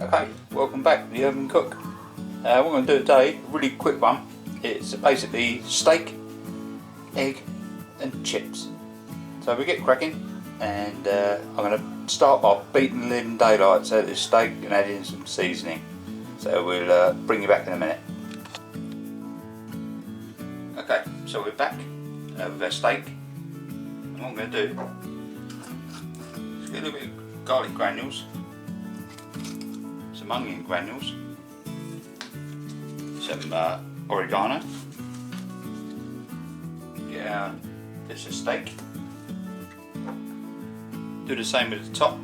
Okay, welcome back to the Urban Cook. What I'm going to do today, a really quick one. It's basically steak, egg and chips. So we get cracking, and I'm going to start by beating the living daylights out of this steak and add in some seasoning. So we'll bring you back in a minute. Okay, so we're back with our steak, and what I'm going to do is get a little bit of garlic granules, some onion granules, some oregano. Get this is steak. Do the same at the top.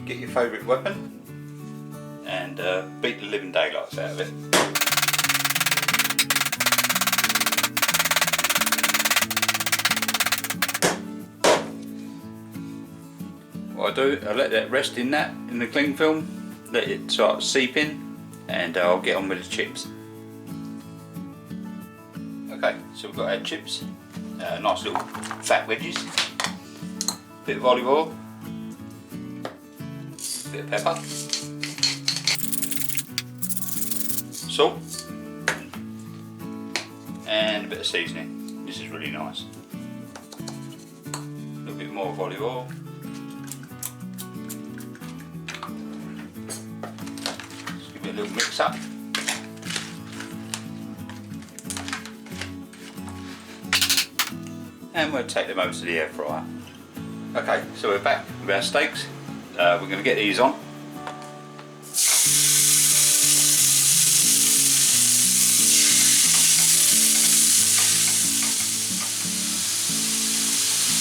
Get your favourite weapon and beat the living daylights out of it. What I do, I let that rest in the cling film, let it start seeping, and I'll get on with the chips. Okay, so we've got our chips, nice little fat wedges, bit of olive oil, bit of pepper, salt, and a bit of seasoning. This is really nice. A little bit more of olive oil. Just give it a little mix up. And we'll take them over to the air fryer. Okay, so we're back with our steaks. We're going to get these on.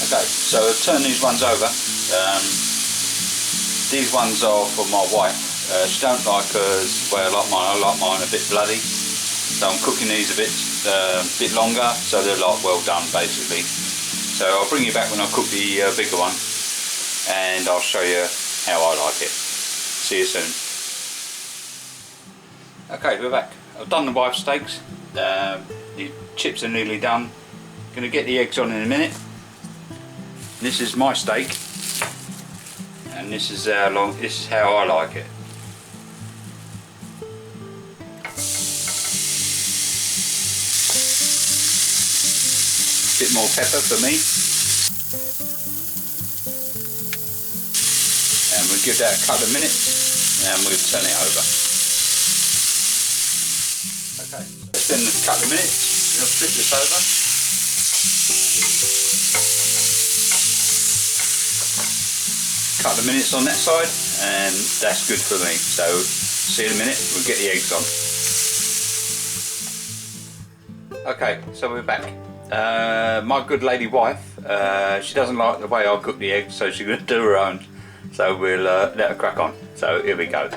Okay, so I'll turn these ones over. These ones are for my wife. She don't like hers the way I like mine a bit bloody. So I'm cooking these a bit longer, so they're like well done basically. So I'll bring you back when I cook the bigger one, and I'll show you how I like it. See you soon. Okay, we're back. I've done the wife's steaks. The chips are nearly done. Gonna get the eggs on in a minute. This is my steak, and this is how I like it. Bit more pepper for me, and we'll give that a couple of minutes and we'll turn it over. Okay, it's been a couple of minutes. We'll flip this over. Couple of minutes on that side, and that's good for me. So see you in a minute. We'll get the eggs on. Okay, so we're back. My good lady wife, she doesn't like the way I cook the eggs, so she's going to do her own. So we'll let her crack on. So here we go.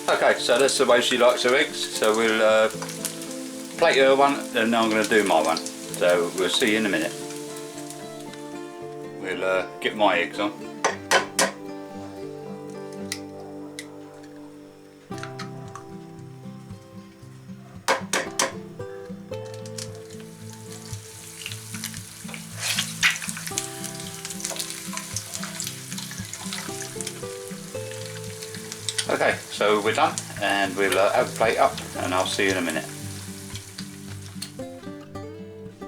Okay, so that's the way she likes her eggs. So we'll plate her one, and then I'm going to do my one. So we'll see you in a minute. We'll get my eggs on. Okay, so we're done, and we'll have a plate up, and I'll see you in a minute.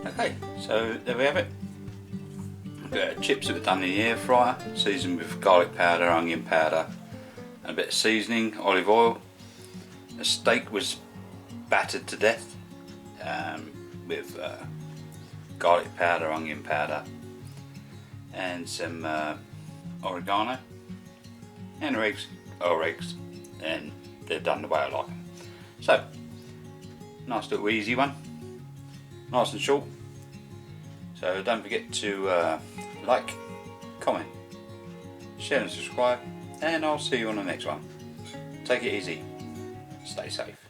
Okay, so there we have it. We've got chips that were done in the air fryer, seasoned with garlic powder, onion powder, and a bit of seasoning, olive oil. The steak was battered to death with garlic powder, onion powder, and some oregano, and eggs. And they're done the way I like them. So, nice little easy one, nice and short. So don't forget to like, comment, share and subscribe, and I'll see you on the next one. Take it easy, stay safe.